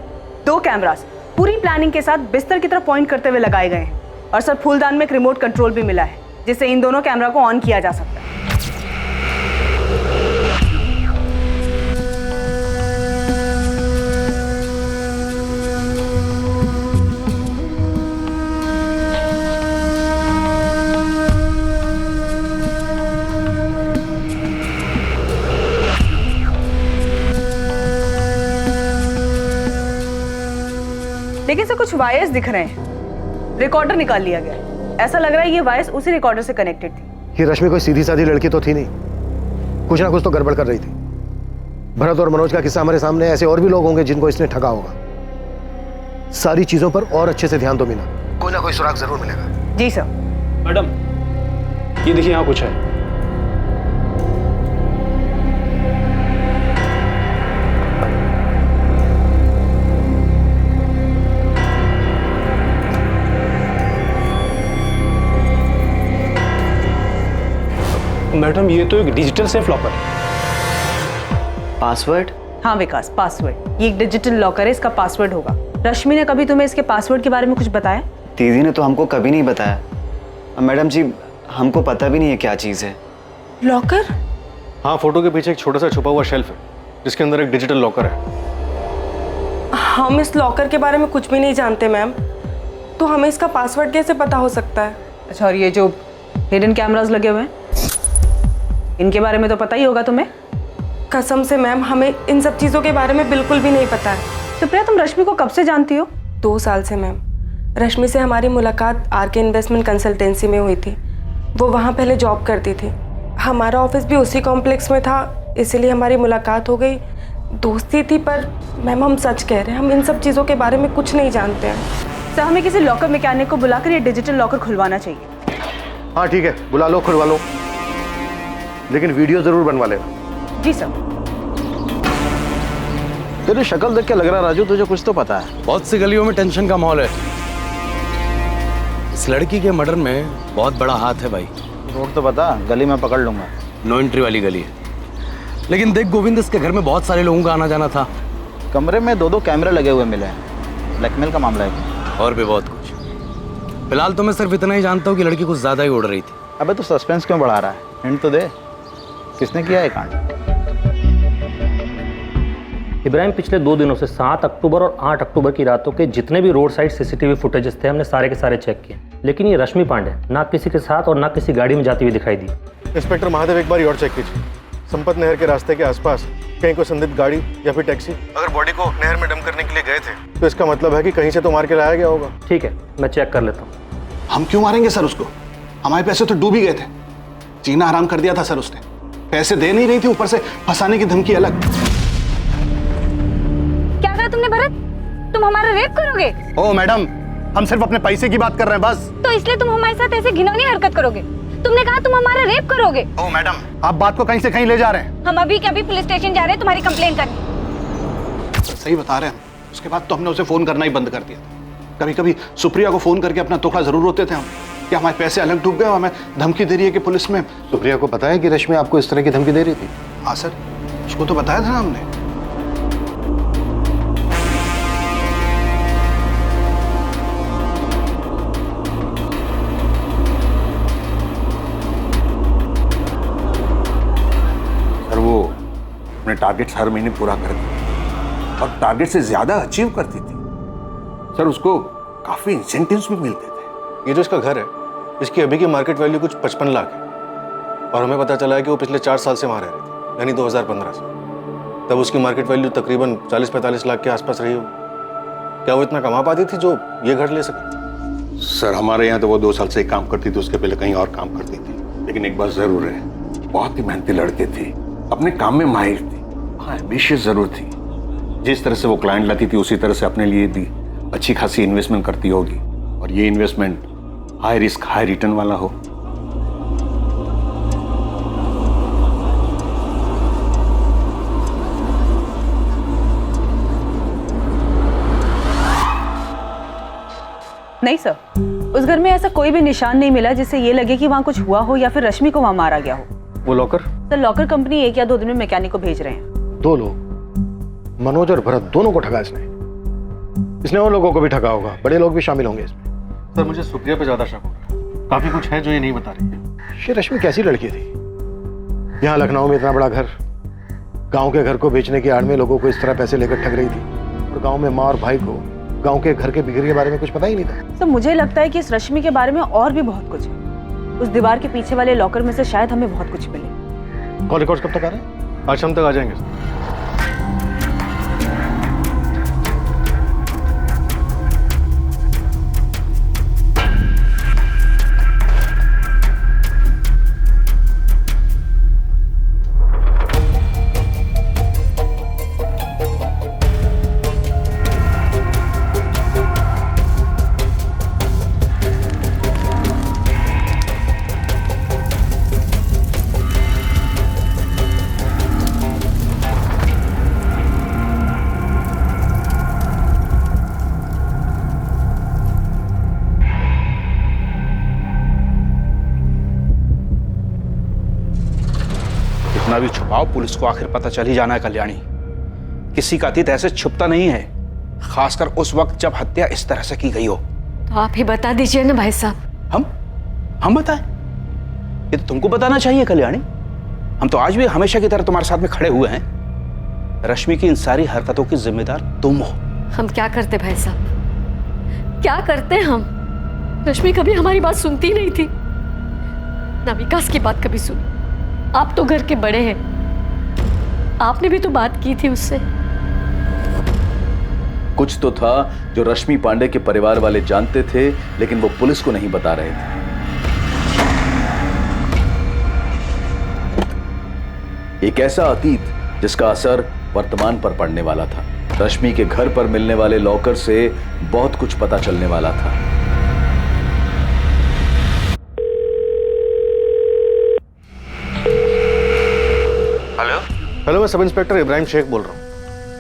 S11: 2 कैमरास पूरी प्लानिंग के साथ बिस्तर की तरफ पॉइंट करते हुए लगाए गए हैं। और सर फूलदान में एक रिमोट कंट्रोल भी मिला है जिससे इन दोनों कैमरा को ऑन किया जा सकता है। लेकिन सर कुछ वायर्स दिख रहे हैं। रिकॉर्डर निकाल लिया गया है। ऐसा लग रहा है ये वायर्स उसी रिकॉर्डर से कनेक्टेड थी।
S9: ये रश्मि कोई सीधी सादी लड़की तो थी नहीं, कुछ ना कुछ तो गड़बड़ कर रही थी। भरत और मनोज का किस्सा हमारे सामने, ऐसे और भी लोग होंगे जिनको इसने ठगा होगा। सारी चीजों पर और अच्छे से ध्यान दो मीना, कोई ना कोई सुराग जरूर मिलेगा।
S11: जी सर।
S14: मैडम ये देखिए यहाँ कुछ है। मैडम ये तो एक डिजिटल सेफ लॉकर है।
S7: पासवर्ड?
S11: हाँ विकास, पासवर्ड। ये एक डिजिटल लॉकर है, इसका पासवर्ड होगा। रश्मि ने कभी तुम्हें इसके पासवर्ड के बारे में कुछ बताया?
S7: दीदी ने तो हमको कभी नहीं बताया। मैडम जी, हमको पता भी नहीं है क्या चीज़ है।
S15: लॉकर?
S9: हाँ, फोटो के पीछे एक छोटा सा छुपा हुआ शेल्फ है जिसके अंदर एक डिजिटल लॉकर है।
S15: हम इस लॉकर के बारे में कुछ भी नहीं जानते मैम, तो हमें इसका पासवर्ड कैसे पता हो सकता है?
S11: अच्छा, और ये जो हिडन कैमरास लगे हुए हैं इनके बारे में तो पता ही होगा तुम्हें?
S15: कसम से मैम, हमें इन सब चीज़ों के बारे में बिल्कुल भी नहीं पता है।
S11: सुप्रिया, तुम रश्मि को कब से जानती हो?
S15: 2 साल से मैम। रश्मि से हमारी मुलाकात आरके इन्वेस्टमेंट कंसल्टेंसी में हुई थी। वो वहाँ पहले जॉब करती थी। हमारा ऑफिस भी उसी कॉम्प्लेक्स में था, इसीलिए हमारी मुलाकात हो गई। दोस्ती थी, पर मैम हम सच कह रहे हैं, हम इन सब चीज़ों के बारे में कुछ नहीं जानते हैं।
S11: सर, हमें किसी लॉकर मैकेनिक को बुलाकर ये डिजिटल लॉकर खुलवाना चाहिए।
S9: हाँ ठीक है, बुला लो, खुलवा लो, लेकिन वीडियो जरूर बनवा लेना।
S11: जी सर।
S16: तेरी शक्ल देख के लग रहा राजू तुझे कुछ तो पता है।
S4: बहुत सी गलियों में टेंशन का माहौल है। इस लड़की के मर्डर में बहुत बड़ा हाथ है भाई।
S16: रोड तो बता, गली में पकड़ लूंगा।
S4: नो एंट्री वाली गली है। लेकिन देख गोविंद, इसके घर में बहुत सारे लोगों का आना जाना था।
S16: कमरे में 2 कैमरे लगे हुए मिले हैं। ब्लैकमेल का मामला है
S4: और भी बहुत कुछ। फिलहाल तो मैं सिर्फ इतना ही जानता हूँ कि लड़की कुछ ज्यादा ही उड़ रही थी।
S16: अबे तो सस्पेंस क्यों बढ़ा रहा है? हिंट तो दे, किसने किया है कांड?
S19: इब्राहिम, पिछले 2 दिनों से 7 अक्टूबर और 8 अक्टूबर की रातों के जितने भी रोड साइड सीसीटीवी फुटेजेस थे हमने सारे के सारे चेक किए, लेकिन ये रश्मि पांडे ना किसी के साथ और ना किसी गाड़ी में जाती हुई दिखाई दी।
S9: इंस्पेक्टर महादेव, एक बार और चेक कीजिए संपत नहर के रास्ते के आसपास कहीं कोई संदिग्ध गाड़ी या फिर टैक्सी। अगर बॉडी को नहर में डंप करने के लिए गए थे तो इसका मतलब है कि कहीं से तो मार के लाया गया होगा।
S19: ठीक है, मैं चेक कर लेता हूँ।
S18: हम क्यों मारेंगे सर उसको? हमारे पैसे तो डूब ही गए थे। जीना हराम कर दिया था सर उसने। पैसे दे नहीं रही थी, ऊपर से फंसाने की धमकी अलग।
S3: क्या कहा तुमने भरत? तुम हमारा रेप करोगे?
S18: ओ मैडम, हम सिर्फ अपने पैसे की बात कर रहे हैं बस।
S3: तो इसलिए तुम हमारे साथ ऐसे घिनौनी हरकत करोगे? तुमने कहा तुम हमारा रेप करोगे।
S18: ओ मैडम, आप बात को कहीं से कहीं ले जा रहे हैं।
S3: हम अभी के अभी पुलिस स्टेशन जा रहे हैं तुम्हारी कंप्लेन करने।
S18: सही बता रहे हैं। उसके बाद तो हमने उसे फोन करना ही बंद कर दिया। कभी कभी सुप्रिया को फोन करके अपना टुकड़ा जरूर होते थे हम कि हमारे पैसे अलग डूब गए और हमें धमकी दे रही है कि पुलिस में।
S9: सुप्रिया को पता है कि रश्मि आपको इस तरह की धमकी दे रही थी?
S18: हाँ सर, उसको तो बताया था ना हमने।
S1: सर वो अपने टारगेट्स हर महीने पूरा करती और टारगेट से ज्यादा अचीव करती थी। सर उसको काफी इंसेंटिव्स भी मिलते थे।
S9: ये जो इसका घर है, इसकी अभी की मार्केट वैल्यू कुछ 55 लाख है और हमें पता चला है कि वो पिछले 4 साल से वहाँ रह रही थी, यानी 2015 से। तब उसकी मार्केट वैल्यू तकरीबन 40-45 लाख के आसपास रही होगी। क्या वो इतना कमा पाती थी जो ये घर ले सके?
S10: सर हमारे यहाँ तो वो 2 साल से ही काम करती थी, उसके पहले कहीं और काम करती थी। लेकिन एक बात जरूर है, बहुत ही मेहनती लड़की थी, अपने काम में माहिर थी, हाँ एम्बिशियस जरूर थी। जिस तरह से वो क्लाइंट लाती थी उसी तरह से अपने लिए भी अच्छी खासी इन्वेस्टमेंट करती होगी, और ये investment high risk high return वाला हो।
S11: नहीं सर, उस घर में ऐसा कोई भी निशान नहीं मिला जिससे ये लगे कि वहाँ कुछ हुआ हो या फिर रश्मि को वहाँ मारा गया हो।
S9: वो लॉकर?
S11: सर लॉकर कंपनी 1 या 2 दिन में मैकेनिक को भेज रहे हैं।
S9: 2 लोग, मनोज और भरत, दोनों को ठगा इसने और लोगों को भी ठगा होगा, बड़े लोग भी शामिल होंगे इसमें। सर मुझे सुप्रिया पे ज्यादा शक हो रहा है, काफी कुछ है जो ये नहीं बता रही है। ये रश्मि कैसी लड़की थी? यहाँ लखनऊ में इतना बड़ा घर, गांव के घर को बेचने की आड़ में लोगों को इस तरह पैसे लेकर ठग रही थी, और गांव में माँ और भाई को गांव के घर के बिक्री के बारे में कुछ पता ही नहीं था।
S11: सर मुझे लगता है कि इस रश्मि के बारे में और भी बहुत कुछ है। उस दीवार के पीछे वाले लॉकर में से शायद हमें बहुत कुछ मिले।
S9: कॉल रिकॉर्ड्स कब तक आ रहे हैं? आज शाम तक आ जाएंगे।
S6: कितना भी छुपाओ, पुलिस को आखिर पता चल ही जाना है कल्याणी। किसी का अतीत ऐसे छुपता नहीं है, खासकर उस वक्त जब हत्या इस तरह से की गई हो।
S2: तो आप ही बता दीजिए ना भाई साहब।
S6: हम बताएं? ये तो तुमको बताना चाहिए कल्याणी। हम तो आज भी हमेशा की तरह तुम्हारे साथ में खड़े हुए हैं। रश्मि की इन सारी हरकतों की जिम्मेदार तुम हो।
S2: हम क्या करते भाई साहब, क्या करते हम? रश्मि कभी हमारी बात सुनती नहीं थी, ना विकास की बात कभी सुनी। आप तो घर के बड़े हैं, आपने भी तो बात की थी उससे।
S8: कुछ तो था जो रश्मि पांडे के परिवार वाले जानते थे, लेकिन वो पुलिस को नहीं बता रहे थे। एक ऐसा अतीत जिसका असर वर्तमान पर पड़ने वाला था। रश्मि के घर पर मिलने वाले लॉकर से बहुत कुछ पता चलने वाला था।
S9: हेलो, मैं सब इंस्पेक्टर इब्राहिम शेख बोल रहा हूँ।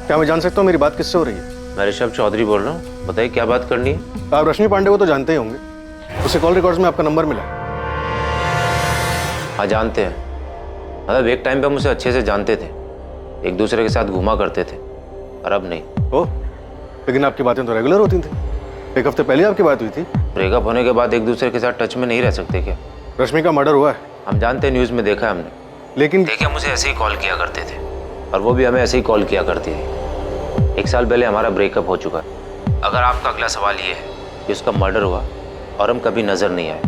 S9: क्या मैं जान सकता हूँ मेरी बात किससे हो रही है?
S12: मैं ऋषभ चौधरी बोल रहा हूँ, बताइए क्या बात करनी है?
S9: आप रश्मि पांडे को तो जानते ही होंगे, उसे कॉल रिकॉर्ड्स में आपका नंबर मिला।
S12: हाँ जानते हैं, मतलब एक टाइम पे हम उसे अच्छे से जानते थे, एक दूसरे के साथ घूमा करते थे, और अब नहीं।
S9: ओह, लेकिन आपकी बातें तो रेगुलर होती थी। एक हफ्ते पहले आपकी बात हुई थी।
S12: ब्रेकअप होने के बाद एक दूसरे के साथ टच में नहीं रह सकते क्या?
S9: रश्मि का मर्डर हुआ है।
S12: हम जानते हैं, न्यूज़ में देखा है हमने,
S9: लेकिन
S12: देखिए मुझे ऐसे ही कॉल किया करते थे और वो भी हमें ऐसे ही कॉल किया करती थी। 1 साल पहले हमारा ब्रेकअप हो चुका है। अगर आपका अगला सवाल ये है कि उसका मर्डर हुआ और हम कभी नज़र नहीं आए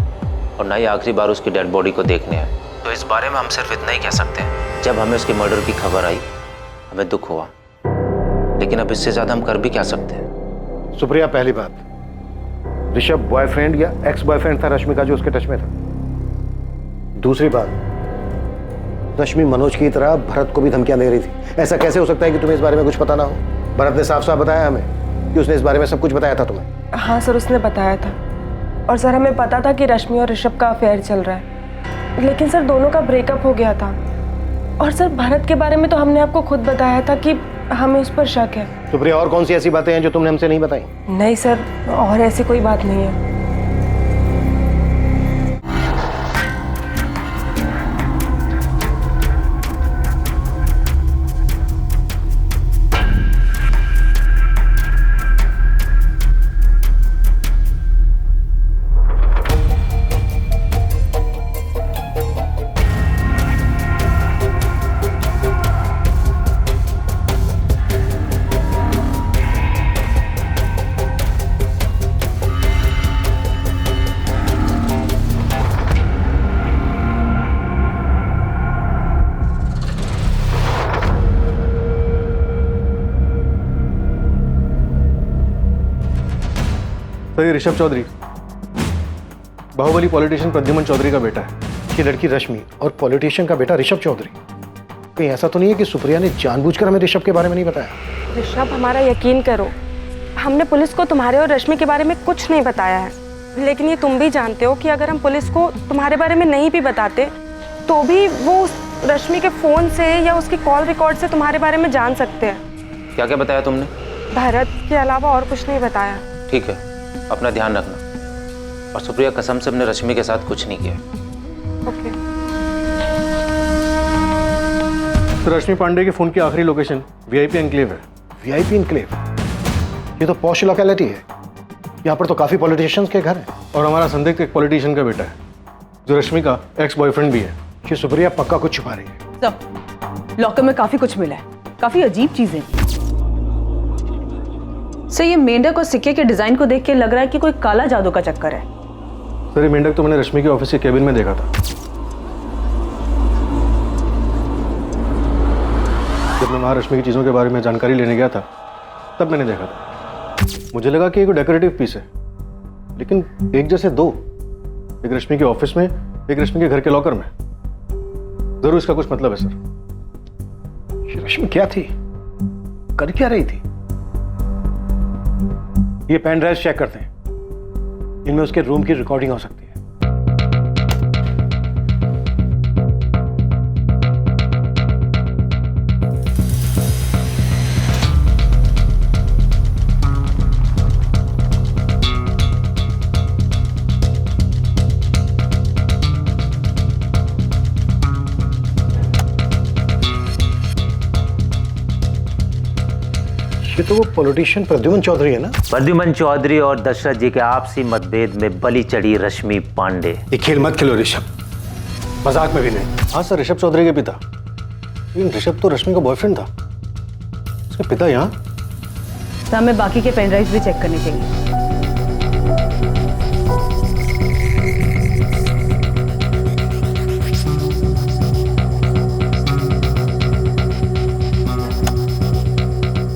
S12: और ना ही आखिरी बार उसकी डेड बॉडी को देखने आए, तो इस बारे में हम सिर्फ इतना ही कह सकते हैं, जब हमें उसके मर्डर की खबर आई हमें दुख हुआ, लेकिन अब इससे ज़्यादा हम कर भी क्या सकते हैं?
S9: सुप्रिया, पहली बात, ऋषभ बॉयफ्रेंड या एक्स बॉयफ्रेंड था रश्मि का जो उसके टच में था? दूसरी बात, रश्मि मनोज की तरह भरत को भी धमकियां दे रही थी। ऐसा कैसे हो सकता है कि तुम्हें इस बारे में कुछ पता ना हो? भरत ने साफ साफ बताया हमें कि उसने इस बारे में सब कुछ बताया था तुम्हें।
S15: हाँ सर, उसने बताया था, और सर हमें पता था कि रश्मि और ऋषभ का अफेयर चल रहा है, लेकिन सर दोनों का ब्रेकअप हो गया था। और सर भरत के बारे में तो हमने आपको खुद बताया था कि हमें उस पर शक है।
S9: सुप्रिया, और कौन सी ऐसी बातें हैं जो तुमने हमसे नहीं बताई?
S15: नहीं सर, और ऐसी कोई बात नहीं है।
S9: सर ये ऋषभ चौधरी बाहुबली पॉलिटिशियन प्रद्युमन चौधरी का बेटा है।
S20: ये लड़की रश्मि और पॉलिटिशियन का बेटा ऋषभ चौधरी। कहीं ऐसा तो नहीं है कि सुप्रिया ने जानबूझकर हमें ऋषभ के बारे में नहीं बताया?
S15: ऋषभ, हमारा यकीन करो, हमने पुलिस को तुम्हारे और रश्मि के बारे में कुछ नहीं बताया है। लेकिन ये तुम भी जानते हो कि अगर हम पुलिस को तुम्हारे बारे में नहीं भी बताते तो भी वो रश्मि के फोन से या उसकी कॉल रिकॉर्ड से तुम्हारे बारे में जान सकते हैं।
S12: क्या क्या बताया तुमने?
S15: भरत के अलावा और कुछ नहीं बताया।
S12: ठीक है, अपना ध्यान रखना। और सुप्रिया, कसम से हमने रश्मि के साथ कुछ नहीं किया।
S15: ओके।
S9: तो रश्मि पांडे के फोन की आखिरी लोकेशन वीआईपी एनक्लेव है।
S20: VIP enclave? ये तो पॉश लोकेलिटी है। यहाँ पर तो काफी पॉलिटिशियंस के घर हैं।
S9: और हमारा संदिग्ध एक पॉलिटिशियन का बेटा है जो रश्मि का एक्स बॉयफ्रेंड भी है।
S20: ये सुप्रिया पक्का कुछ छुपा रही है।
S11: सब लॉकर में काफी कुछ मिला है, काफी अजीब चीजें। सर, ये मेंढक और सिक्के के डिजाइन को देख के लग रहा है कि कोई काला जादू का चक्कर है।
S9: सर ये मेंढक तो मैंने रश्मि के ऑफिस के केबिन में देखा था। जब मैं वहां रश्मि की चीजों के बारे में जानकारी लेने गया था तब मैंने देखा था। मुझे लगा कि ये कोई डेकोरेटिव पीस है, लेकिन एक जैसे दो, एक रश्मि के ऑफिस में, एक रश्मि के घर के लॉकर में। जरूर इसका कुछ मतलब है सर।
S20: ये रश्मि क्या थी, कर क्या रही थी? ये पेन ड्राइव चेक करते हैं, इनमें उसके रूम की रिकॉर्डिंग हो सकती है। ये तो वो पॉलिटिशियन प्रद्युमन चौधरी है ना?
S12: प्रद्युमन चौधरी और दशरथ जी के आपसी मतभेद में बलि चढ़ी रश्मि पांडे।
S20: ये खेल मत खेलो ऋषभ, मजाक में भी नहीं।
S9: हाँ सर, ऋषभ चौधरी के पिता। लेकिन ऋषभ तो रश्मि का बॉयफ्रेंड था। उसके पिता यहाँ?
S11: तो हमें बाकी के पेन ड्राइव भी चेक करने चाहिए।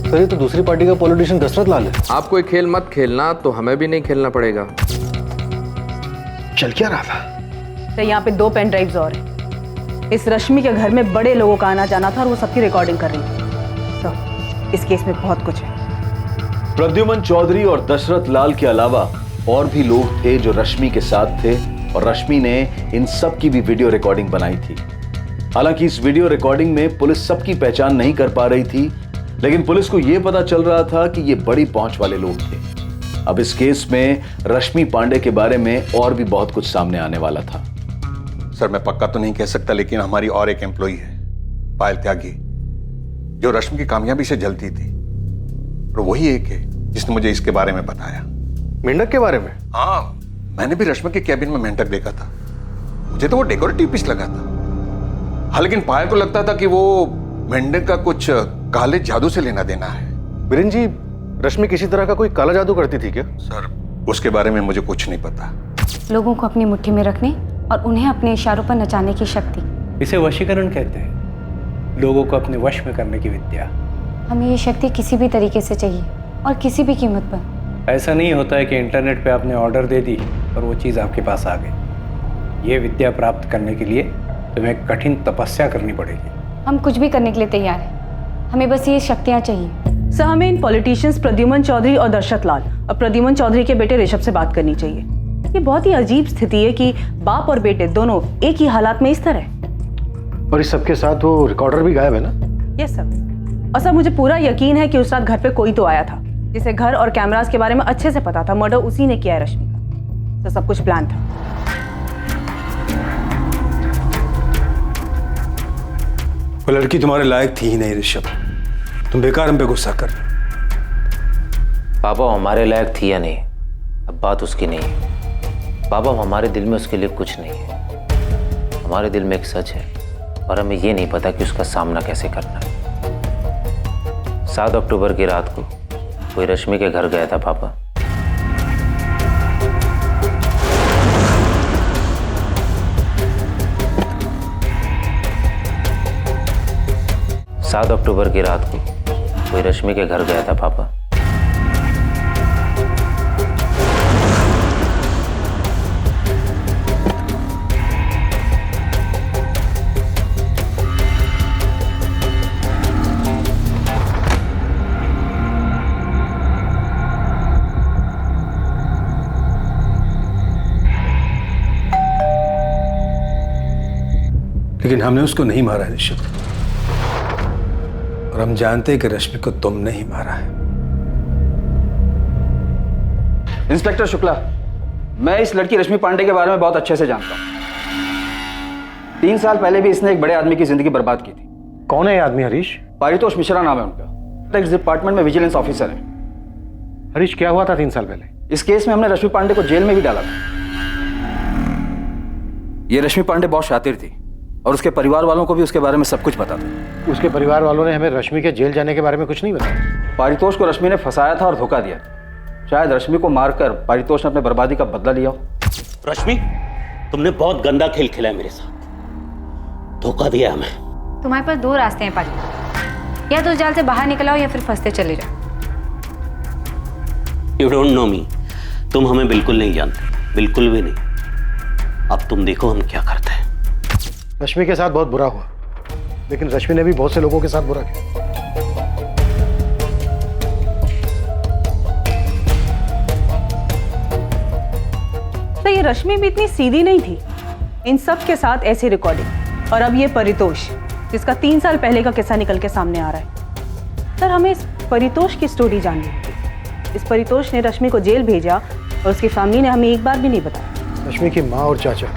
S9: सर ये तो दूसरी पार्टी का पॉलिटिशियन दशरथ लाल है।
S13: आप कोई खेल मत खेलना तो हमें भी नहीं खेलना पड़ेगा।
S20: चल क्या रहा था?
S11: तो यहाँ पे 2 पेन ड्राइव्स और हैं। इस रश्मि के घर में बड़े लोगों का आना जाना था और वो सबकी रिकॉर्डिंग कर रही थी। तो इस केस में बहुत कुछ है।
S8: प्रद्युमन चौधरी और दशरथ लाल के अलावा और भी लोग थे जो रश्मि के साथ थे, और रश्मि ने इन सब की भी वीडियो रिकॉर्डिंग बनाई थी। हालांकि इस वीडियो रिकॉर्डिंग में पुलिस सबकी पहचान नहीं कर पा रही थी, लेकिन पुलिस को यह पता चल रहा था कि ये बड़ी पहुंच वाले लोग थे। अब इस केस में रश्मि पांडे के बारे में और भी बहुत कुछ सामने आने वाला था।
S10: सर मैं पक्का तो नहीं कह सकता, लेकिन हमारी और एक एम्प्लॉई है, पायल त्यागी, जो रश्मि की कामयाबी से जलती थी, और वही एक है जिसने मुझे इसके बारे में बताया।
S9: मेंढक के बारे में?
S10: हाँ, मैंने भी रश्मि के कैबिन में मेंढक देखा था। मुझे तो वो डेकोरेटिव पीस लगा था। हाँ, लेकिन पायल को लगता था कि वो मेंढक का कुछ काले जादू से लेना देना है।
S9: बीरेन जी, रश्मि किसी तरह का कोई काला जादू करती थी क्या?
S10: सर उसके बारे में मुझे कुछ नहीं पता।
S3: लोगों को अपनी मुट्ठी में रखने और उन्हें अपने इशारों पर नचाने की शक्ति,
S21: इसे वशीकरण कहते हैं, लोगों को अपने वश में करने की विद्या।
S3: हमें ये शक्ति किसी भी तरीके से चाहिए और किसी भी कीमत पर।
S21: ऐसा नहीं होता है कि इंटरनेट पे आपने ऑर्डर दे दी और वो चीज़ आपके पास आ गई। ये विद्या प्राप्त करने के लिए तुम्हें कठिन तपस्या करनी पड़ेगी।
S3: हम कुछ भी करने के लिए तैयार हैं, हमें बस ये शक्तियाँ चाहिए।
S11: सर, हमें इन पॉलिटिशियंस प्रद्युमन चौधरी और दशरथ लाल और प्रद्युमन चौधरी के बेटे ऋषभ से बात करनी चाहिए। ये बहुत ही अजीब स्थिति है कि बाप और बेटे दोनों एक ही हालात में इस तरह।
S20: और इस सबके साथ वो रिकॉर्डर भी गायब है ना?
S11: Yes sir. और सर मुझे पूरा यकीन है कि उस रात घर पे कोई तो आया था जिसे घर और कैमरास के बारे में अच्छे से पता था। मर्डर उसी ने किया है रश्मि का। तो सब कुछ प्लान था।
S20: वो लड़की तुम्हारे लायक थी ही नहीं ऋषभ, तुम बेकार हम पे गुस्सा कर रहे हो।
S12: पापा हमारे लायक थी या नहीं, अब बात उसकी नहीं है। पापा हमारे दिल में उसके लिए कुछ नहीं है। हमारे दिल में एक सच है और हमें ये नहीं पता कि उसका सामना कैसे करना है। 7 अक्टूबर की रात को कोई रश्मि के घर गया था पापा। सात अक्टूबर की रात को कोई रश्मि के घर गया था पापा।
S20: लेकिन हमने उसको नहीं मारा है ऋषभ, और हम जानते हैं कि रश्मि को तुमने ही मारा है।
S5: इंस्पेक्टर शुक्ला, मैं इस लड़की रश्मि पांडे के बारे में बहुत अच्छे से जानता हूँ। 3 साल पहले भी इसने एक बड़े आदमी की जिंदगी बर्बाद की थी।
S9: कौन है ये आदमी? हरीश?
S5: पारितोष मिश्रा नाम है उनका, टैक्स डिपार्टमेंट में विजिलेंस ऑफिसर है।
S9: हरीश, क्या हुआ था 3 साल पहले?
S5: इस केस में हमने रश्मि पांडे को जेल में भी डाला था। ये रश्मि पांडे बहुत शातिर थी और उसके परिवार वालों को भी उसके बारे में सब कुछ पता था।
S9: उसके परिवार वालों ने हमें रश्मि के जेल जाने के बारे में कुछ नहीं बताया।
S5: पारितोष को रश्मि ने फंसाया था और धोखा दिया। शायद रश्मि को मारकर पारितोष ने अपने बर्बादी का बदला लिया हो।
S22: रश्मि, तुमने बहुत गंदा खेल खेला है मेरे साथ, धोखा दिया हमें।
S3: तुम्हारे पास 2 रास्ते हैं पाली, या तो जाल से बाहर निकल आओ या फिर फंसते चले जाओ।
S22: यू डोंट नो मी, तुम हमें बिल्कुल नहीं जानते, बिल्कुल भी नहीं। अब तुम देखो हम क्या करते हैं।
S9: रश्मि के साथ बहुत बुरा हुआ, लेकिन रश्मि ने भी बहुत से लोगों के साथ बुरा किया।
S11: तो ये रश्मि भी इतनी सीधी नहीं थी। इन सब के साथ ऐसी रिकॉर्डिंग, और अब ये परितोष जिसका 3 साल पहले का किस्सा निकल के सामने आ रहा है। सर, हमें इस परितोष की स्टोरी जाननी है। इस परितोष ने रश्मि को जेल भेजा और उसकी फैमिली ने हमें एक बार भी नहीं बताया।
S9: रश्मि की माँ और चाचा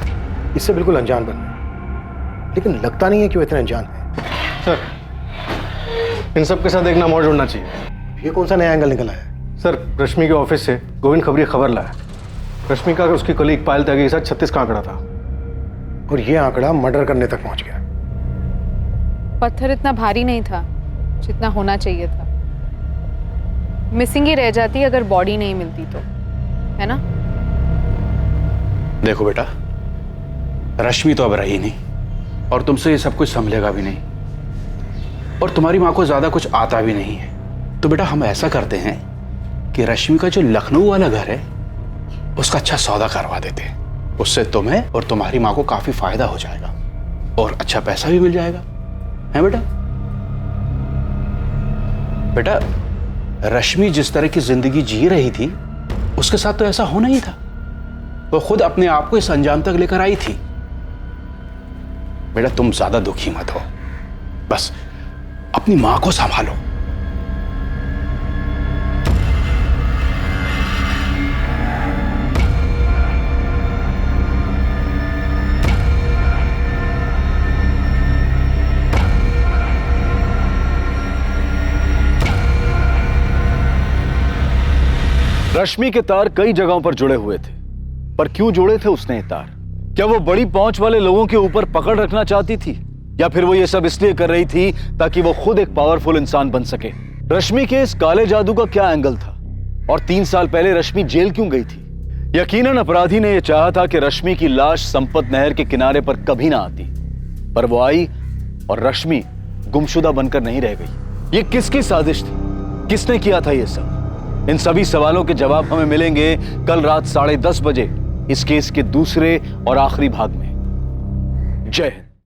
S9: इससे बिल्कुल अनजान बने, लेकिन लगता नहीं है कि वो इतने अनजान है।
S23: सर, इन सब के साथ एक नाम और जोड़ना चाहिए।
S9: ये कौन सा नया एंगल निकला है?
S23: सर, रश्मि के ऑफिस से गोविंद खबरी खबर लाया। रश्मि का उसकी कलीग पायल त्यागी के साथ 36 का आंकड़ा था,
S9: और ये आंकड़ा मर्डर करने तक पहुंच गया।
S24: पत्थर इतना भारी नहीं था जितना होना चाहिए था। मिसिंग ही रह जाती अगर बॉडी नहीं मिलती तो, है ना?
S6: देखो बेटा, रश्मि तो अब रही नहीं और तुमसे ये सब कुछ संभलेगा भी नहीं, और तुम्हारी माँ को ज्यादा कुछ आता भी नहीं है। तो बेटा हम ऐसा करते हैं कि रश्मि का जो लखनऊ वाला घर है उसका अच्छा सौदा करवा देते हैं। उससे तुम्हें और तुम्हारी माँ को काफी फायदा हो जाएगा और अच्छा पैसा भी मिल जाएगा, है बेटा? बेटा, रश्मि जिस तरह की जिंदगी जी रही थी उसके साथ तो ऐसा होना ही था। वो खुद अपने आप को इस अंजाम तक लेकर आई थी। बेटा तुम ज्यादा दुखी मत हो, बस अपनी मां को संभालो।
S8: रश्मि के तार कई जगहों पर जुड़े हुए थे, पर क्यों जोड़े थे उसने ये तार? क्या वो बड़ी पहुंच वाले लोगों के ऊपर पकड़ रखना चाहती थी, या फिर वो ये सब इसलिए कर रही थी ताकि वो खुद एक पावरफुल इंसान बन सके? रश्मि के इस काले जादू का क्या एंगल था, और 3 साल पहले रश्मि जेल क्यों गई थी? यकीनन अपराधी ने यह चाहा था कि रश्मि की लाश संपत नहर के किनारे पर कभी ना आती, पर वो आई और रश्मि गुमशुदा बनकर नहीं रह गई। ये किसकी साजिश थी? किसने किया था ये सब? इन सभी सवालों के जवाब हमें मिलेंगे कल रात 10:30 बजे इस केस के दूसरे और आखिरी भाग में। जय हिंद।